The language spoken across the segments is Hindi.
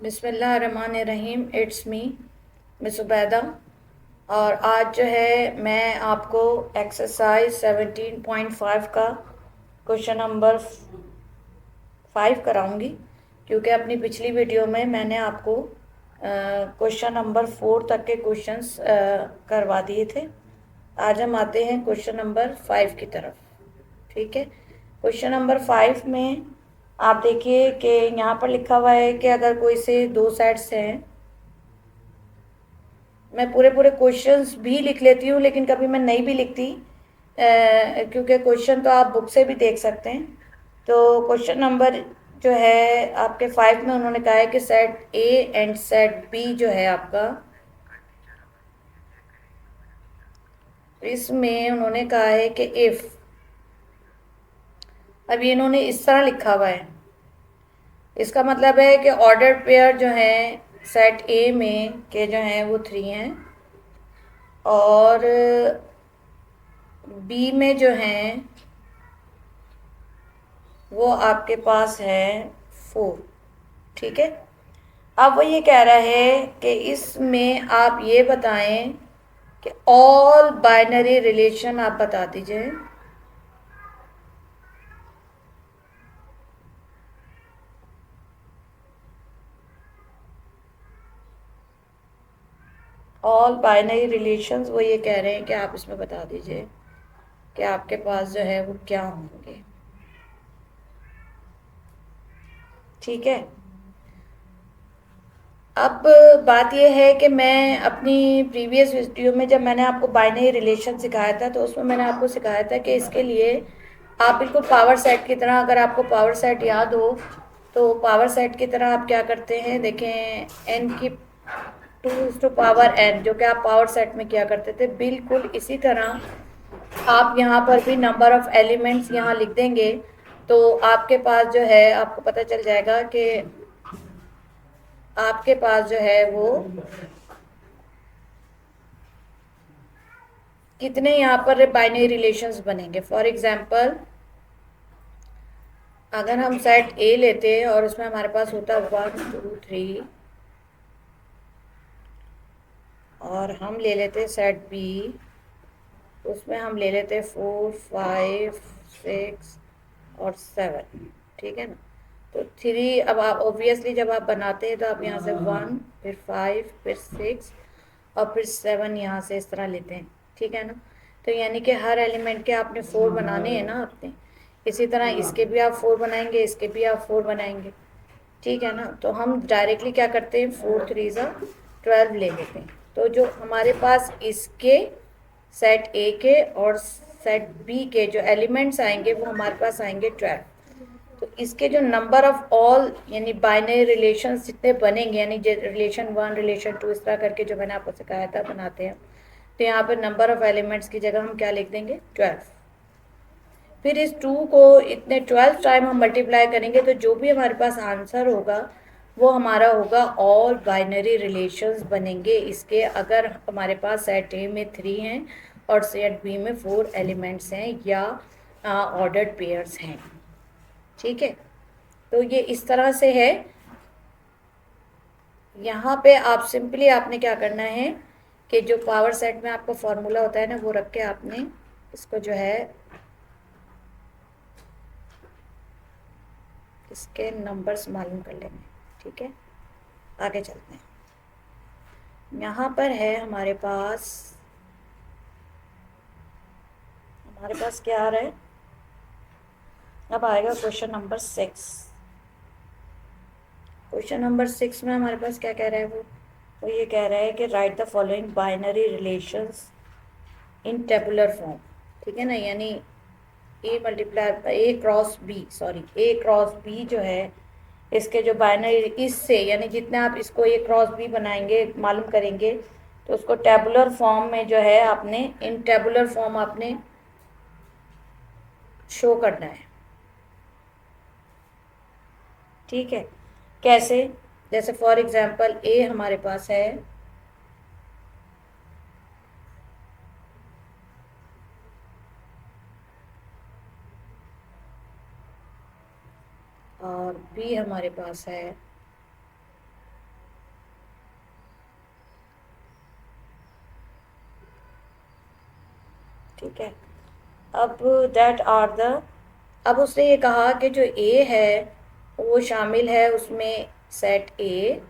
बिस्मिल्लाहिर्रहमानिर्रहीम। It's me miss Ubaida. और आज जो है मैं आपको एक्सरसाइज 17.5 का क्वेश्चन नंबर 5 कराऊंगी, क्योंकि अपनी पिछली वीडियो में मैंने आपको क्वेश्चन नंबर 4 तक के क्वेश्चंस करवा दिए थे। आज हम आते हैं क्वेश्चन नंबर 5 की तरफ। ठीक है, क्वेश्चन नंबर 5 में आप देखिए कि यहाँ पर लिखा हुआ है कि अगर कोई से दो सेट्स हैं। मैं पूरे पूरे क्वेश्चंस भी लिख लेती हूँ, लेकिन कभी मैं नहीं भी लिखती, क्योंकि क्वेश्चन तो आप बुक से भी देख सकते हैं। तो क्वेश्चन नंबर जो है आपके 5 में उन्होंने कहा है कि set A and set B जो है आपका, इसमें उन्होंने कहा है कि इफ़, अब ये इन्होंने इस तरह लिखा हुआ है। इसका मतलब है कि ऑर्डर पेयर जो है सेट ए में के जो हैं वो 3 हैं, और बी में जो हैं वो आपके पास है 4। ठीक है, अब वो ये कह रहा है कि इसमें आप ये बताएं कि ऑल बाइनरी रिलेशन आप बता दीजिए। ऑल बाइनरी रिलेशंस, वो ये कह रहे हैं कि आप इसमें बता दीजिए कि आपके पास जो है वो क्या होंगे। ठीक है, अब बात यह है कि मैं अपनी प्रीवियस वीडियो में जब मैंने आपको बाइनरी रिलेशन सिखाया था, तो उसमें मैंने आपको सिखाया था कि इसके लिए आप बिल्कुल पावर सेट की तरह, अगर आपको पावर सेट याद हो तो पावर सेट की तरह आप क्या करते हैं, देखें, n की 2 to power n, जो कि आप पावर सेट में क्या करते थे, बिल्कुल इसी तरह आप यहाँ पर भी नंबर ऑफ एलिमेंट्स यहाँ लिख देंगे। तो आपके पास जो है, आपको पता चल जाएगा कि आपके पास जो है वो कितने यहाँ पर बाइनरी रिलेशंस बनेंगे। फॉर एग्जांपल, अगर हम सेट ए लेते हैं और उसमें हमारे पास होता 1 2 3, और हम ले लेते सेट बी, उसमें हम ले लेते 4 5 6 और 7। ठीक है ना, तो 3, अब आप ऑब्वियसली जब आप बनाते हैं तो आप यहाँ से 1 फिर 5 फिर 6 और फिर 7 यहाँ से इस तरह लेते हैं। ठीक है ना, तो यानी कि हर एलिमेंट के आपने 4 बनाने हैं ना आपने। इसी तरह इसके भी आप 4 बनाएंगे, इसके भी आप 4 बनाएंगे। ठीक है ना, तो हम डायरेक्टली क्या करते हैं, 4 3 12 ले लेते हैं। तो जो हमारे पास इसके सेट ए के और सेट बी के जो एलिमेंट्स आएंगे वो हमारे पास आएंगे 12। तो इसके जो नंबर ऑफ ऑल यानी बाइनरी रिलेशन जितने बनेंगे, यानी रिलेशन 1 रिलेशन 2 इस तरह करके जो मैंने आपको सिखाया था बनाते हैं, तो यहाँ पर नंबर ऑफ एलिमेंट्स की जगह हम क्या लिख देंगे, 12। फिर इस 2 को इतने 12 टाइम हम मल्टीप्लाई करेंगे, तो जो भी हमारे पास आंसर होगा वो हमारा होगा ऑल बाइनरी रिलेशंस बनेंगे इसके, अगर हमारे पास सेट ए में 3 हैं और सेट बी में 4 एलिमेंट्स हैं या ऑर्डर्ड पेयर्स हैं। ठीक है, तो ये इस तरह से है। यहाँ पे आप सिंपली आपने क्या करना है कि जो पावर सेट में आपका फॉर्मूला होता है ना, वो रख के आपने इसको जो है इसके नंबर्स मालूम कर लेंगे। ठीक है, आगे चलते हैं। यहाँ पर है हमारे पास क्या आ रहा है, अब आएगा क्वेश्चन नंबर 6। क्वेश्चन नंबर 6 में हमारे पास क्या कह रहा है, वो ये कह रहा है कि right the following binary relations in tabular form. ठीक है ना, यानी A multiply A cross B, sorry A cross B जो है, इसके जो बाइनरी इससे यानी जितने आप इसको ए क्रॉस बी बनाएंगे मालूम करेंगे, तो उसको टेबुलर फॉर्म में जो है आपने इन टेबुलर फॉर्म आपने शो करना है। ठीक है, कैसे, जैसे फॉर एग्जांपल ए हमारे पास है और बी हमारे पास है ठीक है। अब दैट आर द, अब उसने ये कहा कि जो ए है वो शामिल है उसमें सेट ए,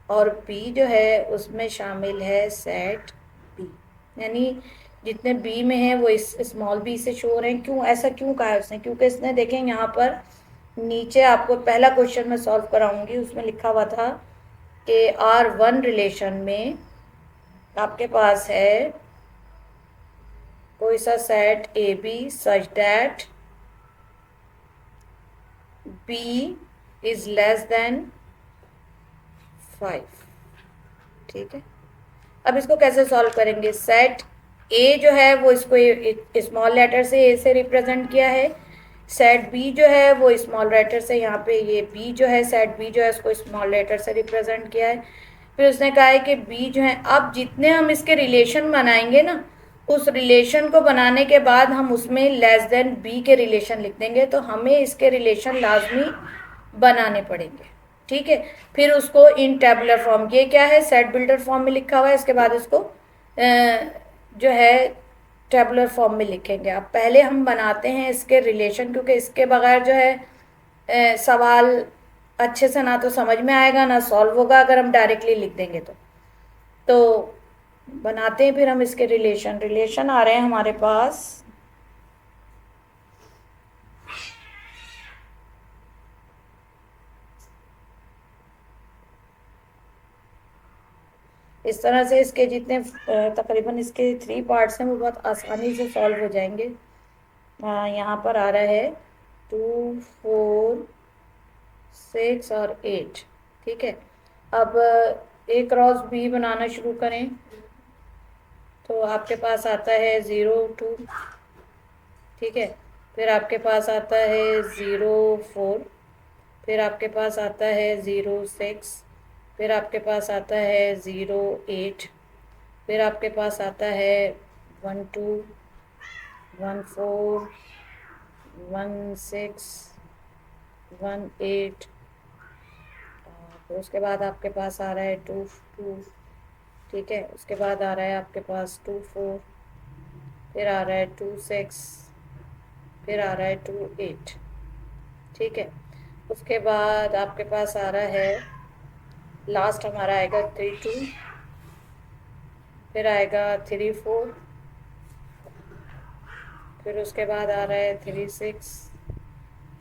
और बी जो है उसमें शामिल है सेट बी, यानी जितने बी में है वो इस स्मॉल बी से शो हो रहे हैं। क्यों ऐसा क्यों कहा है उसने? क्योंकि इसने देखें यहाँ पर नीचे आपको पहला क्वेश्चन में सॉल्व कराऊंगी, उसमें लिखा हुआ था कि R1 रिलेशन में आपके पास है कोई सा set A B such that B is less than 5। ठीक है, अब इसको कैसे सॉल्व करेंगे? सेट ए जो है वो इसको स्मॉल लेटर से ए से रिप्रेजेंट किया है, सेट बी जो है वो स्मॉल लेटर से, यहाँ पे ये बी जो है सेट बी जो है उसको स्मॉल लेटर से रिप्रेजेंट किया है। फिर उसने कहा है कि बी जो है, अब जितने हम इसके रिलेशन बनाएंगे ना, उस रिलेशन को बनाने के बाद हम उसमें लेस देन बी के रिलेशन लिख देंगे, तो हमें इसके रिलेशन लाजमी बनाने पड़ेंगे। ठीक है, फिर उसको इन टेबुलर फॉर्म, ये क्या है सेट बिल्डर फॉर्म में लिखा हुआ है, इसके बाद इसको जो है टेबुलर फॉर्म में लिखेंगे। अब पहले हम बनाते हैं इसके रिलेशन, क्योंकि इसके बगैर जो है सवाल अच्छे से ना तो समझ में आएगा ना सॉल्व होगा अगर हम डायरेक्टली लिख देंगे तो बनाते हैं फिर हम इसके रिलेशन आ रहे हैं हमारे पास। इस तरह से इसके जितने तकरीबन इसके 3 पार्ट्स हैं वो बहुत आसानी से सॉल्व हो जाएंगे। यहाँ पर आ रहा है 2, 4, 6 और 8। ठीक है, अब ए क्रॉस बी बनाना शुरू करें तो आपके पास आता है 0, 2। ठीक है, फिर आपके पास आता है 0, 4, फिर आपके पास आता है 0, 6, फिर आपके पास आता है 0, 8, फिर आपके पास आता है 1, 2, 1, 4, 1, 6, 1, 8, तो उसके बाद आपके पास आ रहा है 2, 2। ठीक है, उसके बाद आ रहा है आपके पास 2, 4, फिर आ रहा है 2, 6, फिर आ रहा है 2, 8। ठीक है, उसके बाद आपके पास आ रहा है लास्ट हमारा आएगा 3, 2, फिर आएगा 3, 4, फिर उसके बाद आ रहा है 3, 6।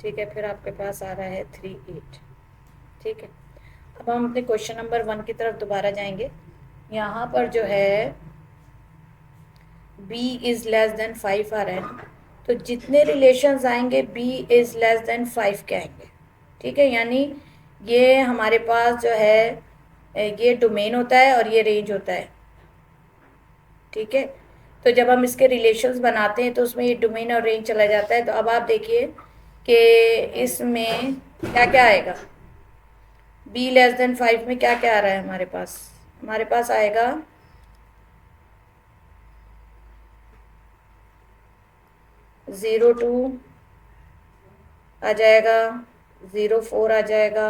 ठीक है, फिर आपके पास आ रहा है 3, 8। ठीक है, अब हम अपने क्वेश्चन नंबर 1 की तरफ दोबारा जाएंगे। यहाँ पर जो है b इज़ लेस देन 5 आ रहा है, तो जितने रिलेशंस आएंगे b इज़ लेस देन 5 के आएंगे। ठीक है, यानी ये हमारे पास जो है ये डोमेन होता है और ये रेंज होता है। ठीक है, तो जब हम इसके रिलेशंस बनाते हैं तो उसमें ये डोमेन और रेंज चला जाता है। तो अब आप देखिए कि इसमें क्या क्या आएगा। b लेस देन 5 में क्या क्या आ रहा है हमारे पास आएगा 0, 2 आ जाएगा, 0, 4 आ जाएगा,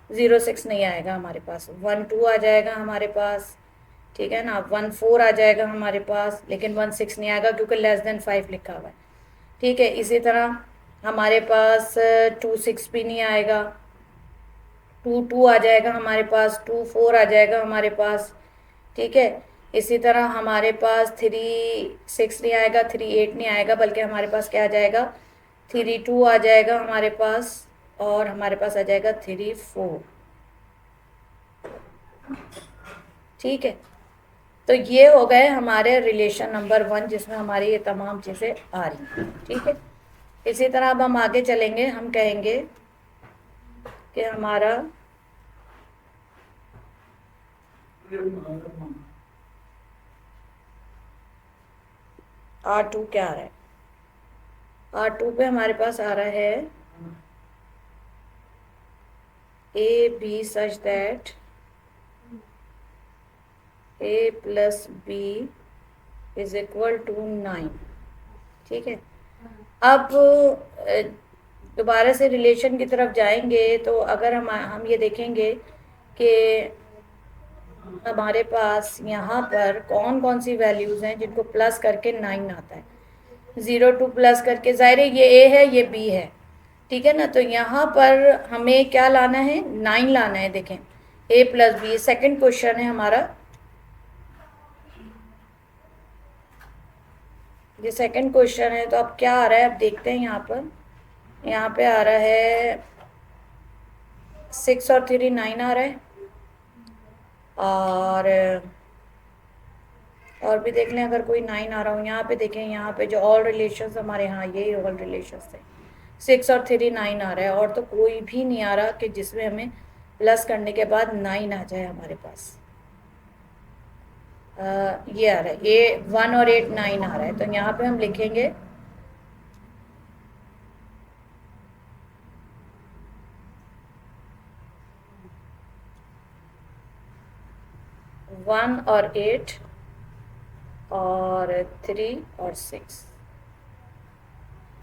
0, 6 नहीं आएगा हमारे पास, 1, 2 आ जाएगा हमारे पास। ठीक है ना, 1, 4 आ जाएगा हमारे पास, लेकिन 1, 6 नहीं आएगा क्योंकि लेस देन 5 लिखा हुआ है। ठीक है, इसी तरह हमारे पास 2, 6 भी नहीं आएगा, 2, 2 आ जाएगा हमारे पास, 2, 4 आ जाएगा हमारे पास। ठीक है, इसी तरह हमारे पास 3, 6 नहीं आएगा, 3, 8 नहीं आएगा, बल्कि हमारे पास क्या आ जाएगा 3, 2 आ जाएगा हमारे पास, और हमारे पास आ जाएगा 3, 4। ठीक है, तो ये हो गए हमारे रिलेशन नंबर 1 जिसमें हमारी ये तमाम चीज़ें आ रही हैं। ठीक है, इसी तरह अब हम आगे चलेंगे, हम कहेंगे कि हमारा R2 क्या आ रहा है। R2 पे हमारे पास आ रहा है A B such that a plus B is equal to 9। ठीक है, अब दोबारा से रिलेशन की तरफ जाएंगे तो अगर हम ये देखेंगे कि हमारे पास यहाँ पर कौन कौन सी वैल्यूज़ हैं जिनको प्लस करके 9 आता है। 0 2 प्लस करके, ज़ाहिर है ये ए है ये बी है, ठीक है ना। तो यहाँ पर हमें क्या लाना है, 9 लाना है। देखें ए प्लस बी, सेकेंड क्वेश्चन है हमारा, ये सेकंड क्वेश्चन है। तो अब क्या आ रहा है, अब देखते हैं। यहाँ पे आ रहा है 6 और 3 9 आ रहा है। और भी देख लें अगर कोई 9 आ रहा हो। यहाँ पे देखें, यहाँ पे जो ऑल रिलेशंस हमारे यहाँ, यही ऑल रिलेशंस थे। 6 और 3 9 आ रहा है, और तो कोई भी नहीं आ रहा कि जिसमें हमें प्लस करने के बाद 9 आ जाए हमारे पास। ये आ रहा है ए 1 और 8 9 आ रहा है। तो यहाँ पे हम लिखेंगे 1 और 8 और 3 और 6,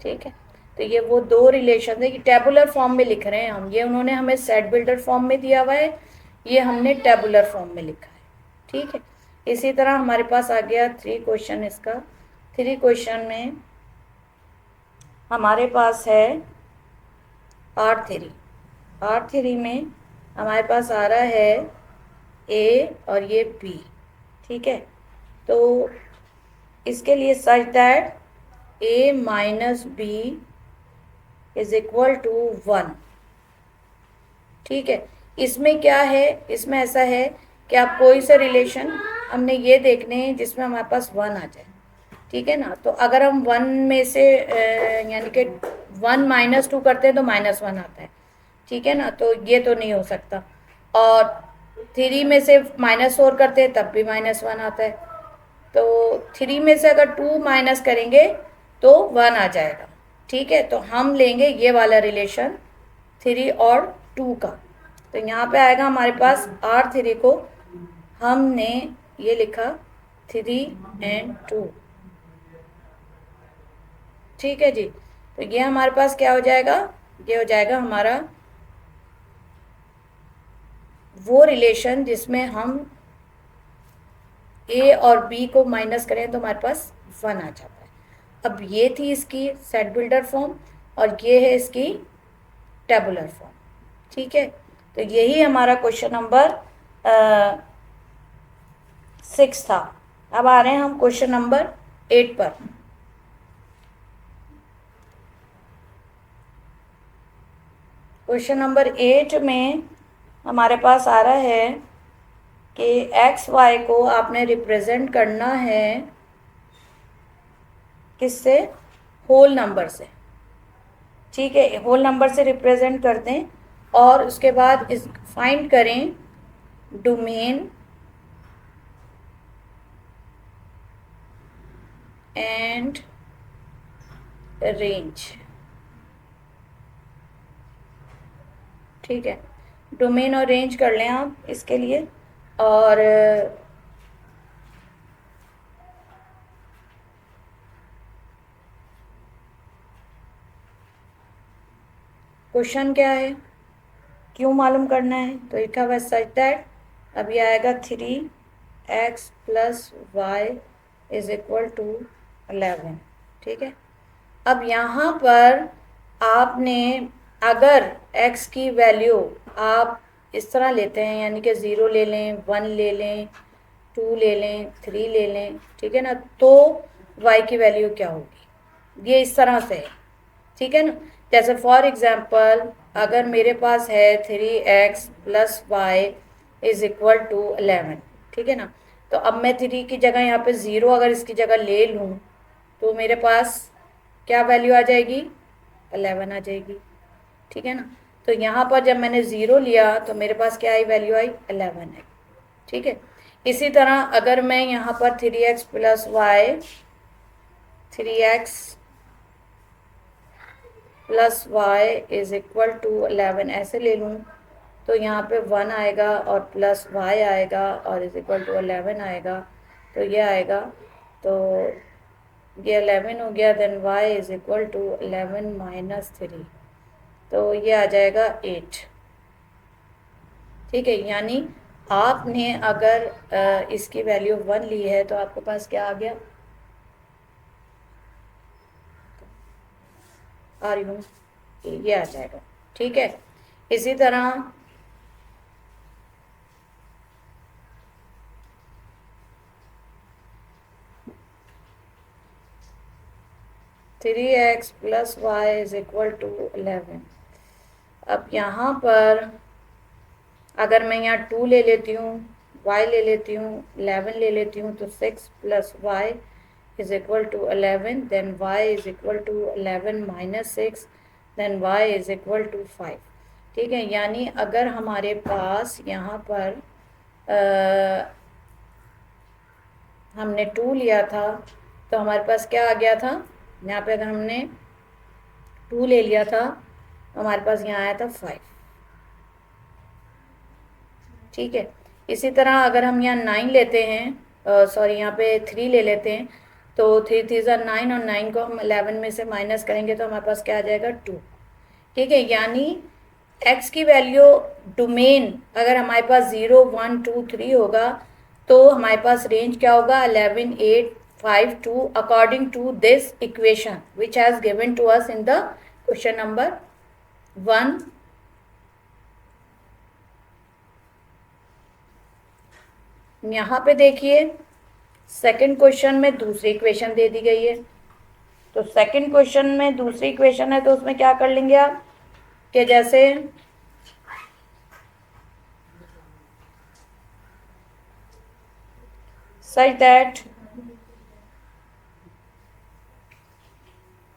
ठीक है। तो ये वो दो रिलेशन है, ये टेबुलर फॉर्म में लिख रहे हैं हम। ये उन्होंने हमें सेट बिल्डर फॉर्म में दिया हुआ है, ये हमने टेबुलर फॉर्म में लिखा है, ठीक है। इसी तरह हमारे पास आ गया 3 क्वेश्चन। इसका 3 क्वेश्चन में हमारे पास है R3 में हमारे पास आ रहा है ए और ये बी, ठीक है। तो इसके लिए such that A minus B is equal to 1, ठीक है। इसमें क्या है, इसमें ऐसा है कि आप कोई सा रिलेशन हमने ये देखने हैं जिसमें हमारे पास 1 आ जाए, ठीक है ना। तो अगर हम 1 में से यानी कि 1 -2 करते हैं तो -1 आता है, ठीक है ना। तो ये तो नहीं हो सकता। और 3 में से -4 करते हैं तब भी -1 आता है। तो 3 में से अगर 2 माइनस करेंगे तो 1 आ जाएगा, ठीक है। तो हम लेंगे ये वाला रिलेशन 3 और 2 का। तो यहाँ पे आएगा हमारे पास R3 को हमने ये लिखा 3 और 2, ठीक है जी। तो ये हमारे पास क्या हो जाएगा, ये हो जाएगा हमारा वो रिलेशन जिसमें हम ए और बी को माइनस करें तो हमारे पास 1 आ जाता है। अब ये थी इसकी सेट बिल्डर फॉर्म, और ये है इसकी टेबुलर फॉर्म, ठीक है। तो यही हमारा क्वेश्चन नंबर 6 था। अब आ रहे हैं हम क्वेश्चन नंबर 8 पर। क्वेश्चन नंबर 8 में हमारे पास आ रहा है कि एक्स वाई को आपने रिप्रेजेंट करना है किससे, होल नंबर से, ठीक है। होल नंबर से रिप्रेजेंट कर दें, और उसके बाद इस फाइंड करें डोमेन एंड रेंज, ठीक है। डोमेन और रेंज कर लें आप इसके लिए। और क्वेश्चन क्या है, क्यों मालूम करना है, तो लिखा हुआ सच दैट, अब ये आएगा 3x + y is equal to 11, ठीक है। अब यहाँ पर आपने अगर x की वैल्यू आप इस तरह लेते हैं, यानी कि 0 ले लें, 1 ले लें, 2 ले लें, 3 ले लें, ठीक है ना, तो y की वैल्यू क्या होगी, ये इस तरह से है, ठीक है ना। जैसे फॉर एग्जांपल अगर मेरे पास है 3x + y is equal to 11, ठीक है ना। तो अब मैं 3 की जगह यहाँ पे 0 अगर इसकी जगह ले लूँ तो मेरे पास क्या वैल्यू आ जाएगी, 11 आ जाएगी, ठीक है ना। तो यहाँ पर जब मैंने 0 लिया तो मेरे पास क्या आई, वैल्यू आई 11 है, ठीक है। इसी तरह अगर मैं यहाँ पर 3x + y 3x + y is equal to 11 ऐसे ले लूँ, तो यहाँ पे 1 आएगा और प्लस y आएगा और इज इक्वल टू 11 आएगा। तो ये आएगा, तो ये 11 हो गया, then y is equal to 11 - 3, तो ये आ जाएगा 8, ठीक है। यानी आपने अगर इसकी वैल्यू 1 ली है तो आपके पास क्या आ गया, आर यू, ये आ जाएगा। ठीक है, इसी तरह 3x plus Y is equal to 11। अब यहाँ पर अगर मैं यहाँ 2 ले लेती हूँ, y ले लेती हूँ, 11 ले लेती हूँ, तो 6 plus Y is equal to 11, then y is equal to 11 minus 6, then y is equal to 5। ठीक है, यानी अगर हमारे पास यहाँ पर हमने 2 लिया था तो हमारे पास क्या आ गया था, यहाँ पे अगर हमने 2 ले लिया था तो हमारे पास यहाँ आया था 5। ठीक है, इसी तरह अगर हम यहाँ 9 लेते हैं, सॉरी यहाँ पे 3 ले लेते हैं, तो 3 3 ज़ा 9 और 9 को हम 11 में से माइनस करेंगे तो हमारे पास क्या आ जाएगा 2। ठीक है, यानी x की वैल्यू डोमेन अगर हमारे पास 0 1 2 3 होगा तो हमारे पास रेंज क्या होगा, 11 8 5 2 according to this equation which has given to us in the question number 1। यहाँ पे देखिए सेकंड क्वेश्चन में दूसरी इक्वेशन दे दी गई है, तो सेकंड क्वेश्चन में दूसरी इक्वेशन है तो उसमें क्या कर लेंगे आप कि जैसे such that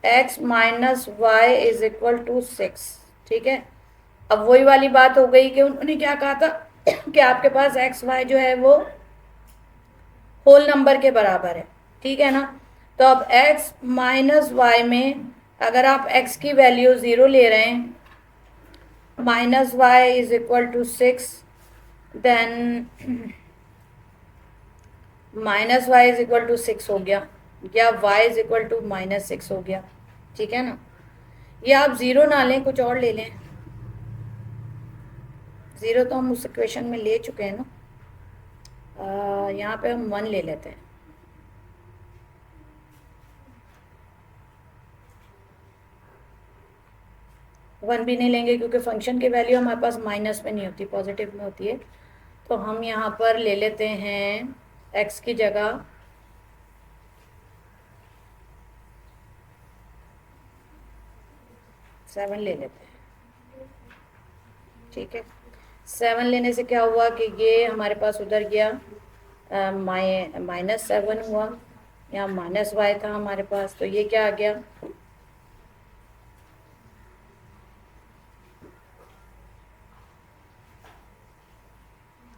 x minus Y is equal to 6। ठीक है, अब वही वाली बात हो गई कि उन्होंने क्या कहा था कि आपके पास एक्स वाई जो है वो होल नंबर के बराबर है। ठीक है ना, तो अब x माइनस वाई में अगर आप x की वैल्यू 0 ले रहे हैं, minus Y is equal to 6, then minus Y is equal to 6 हो गया, या y is equal to minus 6 हो गया। ठीक है ना, या आप 0 ना लें, कुछ और ले लें। 0 तो हम उस इक्वेशन में ले चुके हैं ना, यहाँ पे हम 1 ले लेते हैं। वन भी नहीं लेंगे क्योंकि फंक्शन की वैल्यू हमारे पास माइनस में नहीं होती, पॉजिटिव में होती है। तो हम यहाँ पर ले लेते हैं x की जगह 7 ले लेते हैं। ठीक है, 7 लेने से क्या हुआ कि ये हमारे पास उधर गया, माइनस 7 हुआ, यहाँ माइनस वाई था हमारे पास, तो ये क्या आ गया,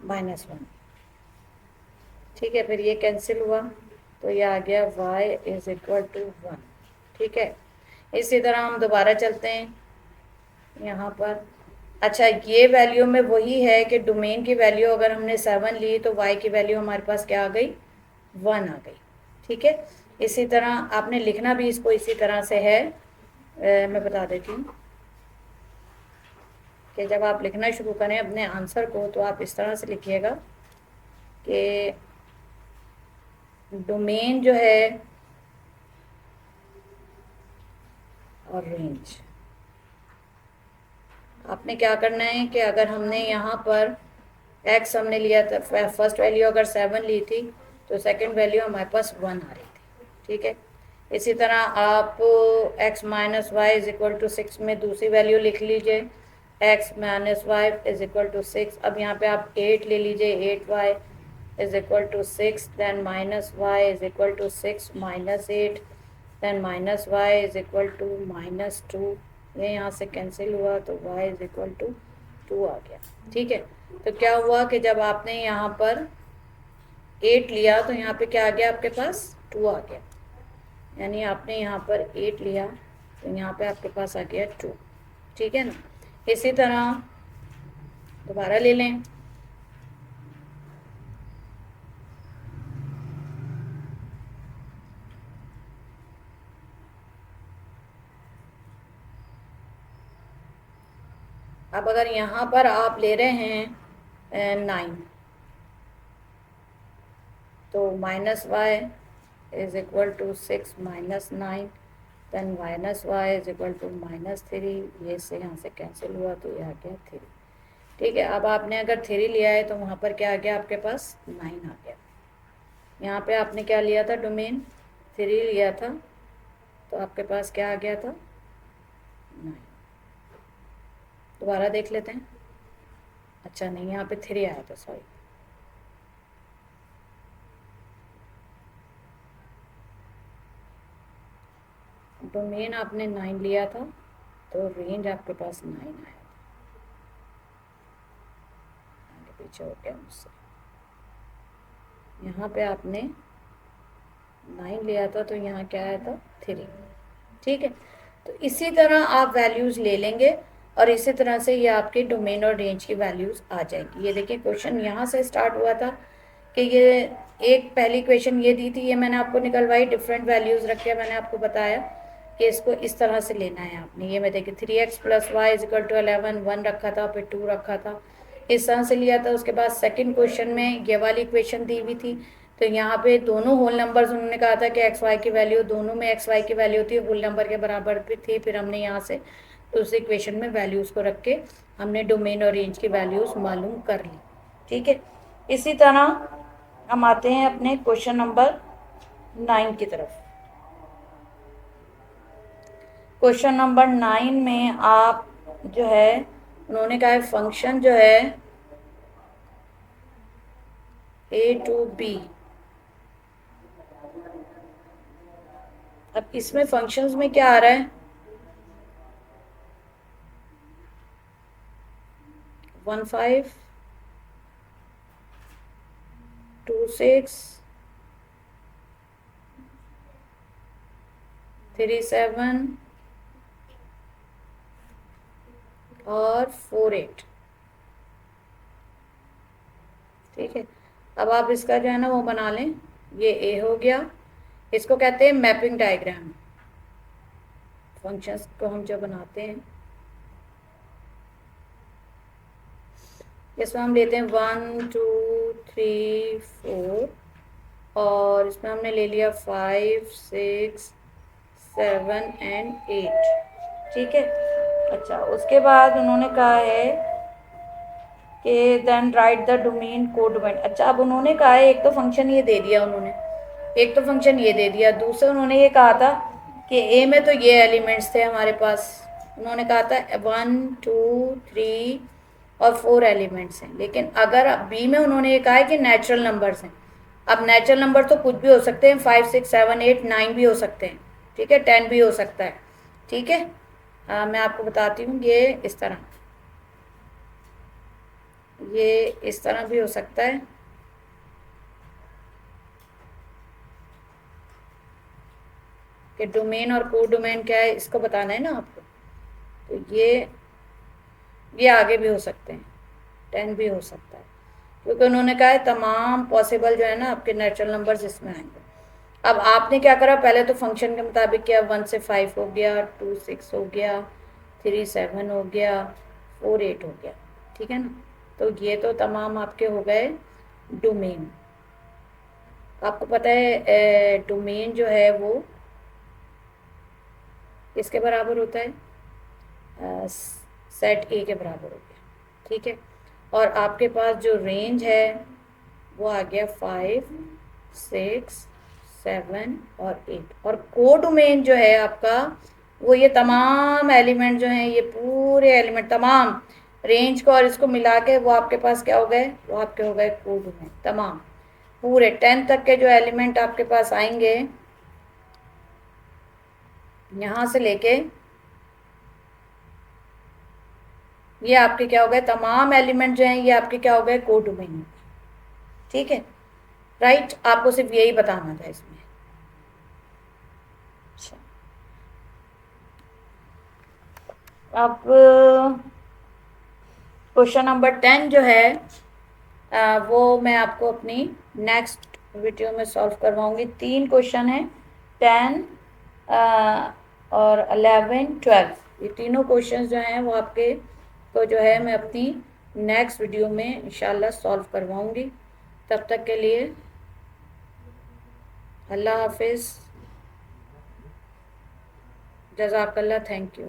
-1। ठीक है, फिर ये कैंसिल हुआ तो ये आ गया y इज इक्वल टू 1। ठीक है, इसी तरह हम दोबारा चलते हैं यहाँ पर। अच्छा, ये वैल्यू में वही है कि डोमेन की वैल्यू अगर हमने 7 ली तो y की वैल्यू हमारे पास क्या आ गई, 1 आ गई। ठीक है, इसी तरह आपने लिखना भी इसको इसी तरह से है, मैं बता देती हूँ कि जब आप लिखना शुरू करें अपने आंसर को तो आप इस तरह से लिखिएगा कि डोमेन जो है और रेंज, आपने क्या करना है कि अगर हमने यहाँ पर x हमने लिया था, फर्स्ट वैल्यू अगर 7 ली थी तो सेकंड वैल्यू हमारे पास 1 आ रही थी। ठीक है, इसी तरह आप x minus Y is equal to 6 में दूसरी वैल्यू लिख लीजिए, x minus Y is equal to 6। अब यहाँ पे आप 8 ले लीजिए, 8y is equal to 6, then minus Y is equal to 6 minus 8, then minus Y is equal to -2। ये यहाँ से कैंसिल हुआ तो y इज इक्वल टू 2 आ गया। ठीक है, तो क्या हुआ कि जब आपने यहाँ पर 8 लिया तो यहाँ पे क्या आ गया, आपके पास 2 आ गया, यानी आपने यहाँ पर 8 लिया तो यहाँ पे आपके पास आ गया 2। ठीक है ना, इसी तरह दोबारा ले लें। अब अगर यहाँ पर आप ले रहे हैं 9, तो minus Y is equal to 6 minus 9, then minus Y is equal to -3, ये से यहाँ से कैंसिल हुआ तो ये आ गया 3। ठीक है, अब आपने अगर 3 लिया है तो वहाँ पर क्या आ गया आपके पास 9 आ गया। यहाँ पे आपने क्या लिया था, डोमेन 3 लिया था तो आपके पास क्या आ गया था 9। दोबारा देख लेते हैं। अच्छा नहीं, यहाँ पे 3 आया था, सॉरी। डोमेन आपने 9 लिया था तो रेंज आपके पास 9 आया था। आगे पीछे हो गया मुझसे। यहाँ पे आपने 9 लिया था तो यहाँ क्या आया था 3। ठीक है, तो इसी तरह आप वैल्यूज़ ले लेंगे और इसी तरह से ये आपके डोमेन और रेंज की वैल्यूज़ आ जाएंगी। ये देखिए क्वेश्चन यहाँ से स्टार्ट हुआ था कि ये एक पहली क्वेश्चन ये दी थी, ये मैंने आपको निकलवाई, डिफरेंट वैल्यूज़ रख के मैंने आपको बताया कि इसको इस तरह से लेना है आपने। ये मैं देखिए 3x + y = 11, 1 रखा था, फिर 2 रखा था, इस तरह से लिया था। उसके बाद सेकंड क्वेश्चन में ये वाली इक्वेशन दी हुई थी, तो यहाँ पे दोनों होल नंबर्स उन्होंने कहा था कि एक्स वाई की वैल्यू, दोनों में एक्स वाई की वैल्यू थी, होल नंबर के बराबर भी थी। फिर हमने यहाँ से उस इक्वेशन में वैल्यूज़ को रख के हमने डोमेन और रेंज की वैल्यूज़ मालूम कर ली। ठीक है, इसी तरह हम आते हैं अपने क्वेश्चन नंबर 9 की तरफ। क्वेश्चन नंबर 9 में आप जो है, उन्होंने कहा है फंक्शन जो है a to b। अब इसमें फंक्शंस में क्या आ रहा है, 15, 26, 37 और 48। ठीक है, अब आप इसका जो है ना वो बना लें। ये ए हो गया, इसको कहते हैं मैपिंग डायग्राम। फंक्शंस को हम जो बनाते हैं, इसमें हम लेते हैं 1 2 3 4 और इसमें हमने ले लिया 5 6 7 एंड 8। ठीक है, अच्छा उसके बाद उन्होंने कहा है कि then write the domain codomain. अच्छा, अब उन्होंने कहा है एक तो फंक्शन ये दे दिया उन्होंने, एक तो फंक्शन ये दे दिया, दूसरा उन्होंने ये कहा था कि ए में तो ये एलिमेंट्स थे हमारे पास, उन्होंने कहा था 1 2 3 और 4 एलिमेंट्स हैं। लेकिन अगर बी में उन्होंने ये कहा है कि नेचुरल नंबर्स हैं। अब नेचुरल नंबर तो कुछ भी हो सकते हैं, 5 6 7 8 9 भी हो सकते हैं। ठीक है, 10 भी हो सकता है। ठीक है, मैं आपको बताती हूँ, ये इस तरह, ये इस तरह भी हो सकता है। कि डोमेन और को डोमेन क्या है इसको बताना है ना आपको, तो ये आगे भी हो सकते हैं, 10 भी हो सकता है, क्योंकि उन्होंने कहा है तमाम पॉसिबल जो है ना आपके नेचुरल नंबर्स इसमें आएंगे। अब आपने क्या करा, पहले तो फंक्शन के मुताबिक किया, 1 से 5 हो गया, 2 6 हो गया, 3 7 हो गया, 4 8 हो गया। ठीक है ना, तो ये तो तमाम आपके हो गए डोमेन। आपको पता है डोमेन जो है वो किसके बराबर होता है, सेट ए के बराबर हो गया। ठीक है, और आपके पास जो रेंज है वो आ गया 5 6 7 और 8। और को डोमेन जो है आपका वो ये तमाम एलिमेंट जो हैं, ये पूरे एलिमेंट तमाम रेंज को और इसको मिला के वो आपके पास क्या हो गए, वो आपके हो गए को डोमेन। तमाम पूरे 10 तक के जो एलिमेंट आपके पास आएंगे, यहाँ से लेके ये आपके क्या हो गए, तमाम एलिमेंट जो हैं ये आपके क्या हो गए, को डोमेन। ठीक है, राइट, आपको सिर्फ यही बताना था इसमें। अच्छा, अब क्वेश्चन नंबर 10 जो है वो मैं आपको अपनी नेक्स्ट वीडियो में सॉल्व करवाऊंगी। 3 क्वेश्चन हैं, 10 और 11 12। ये तीनों क्वेश्चंस जो हैं वो आपके को जो है मैं अपनी नेक्स्ट वीडियो में इंशाल्लाह सॉल्व करवाऊंगी। तब तक के लिए अल्लाह हाफिज़। जज़ाकल्ला, थैंक यू।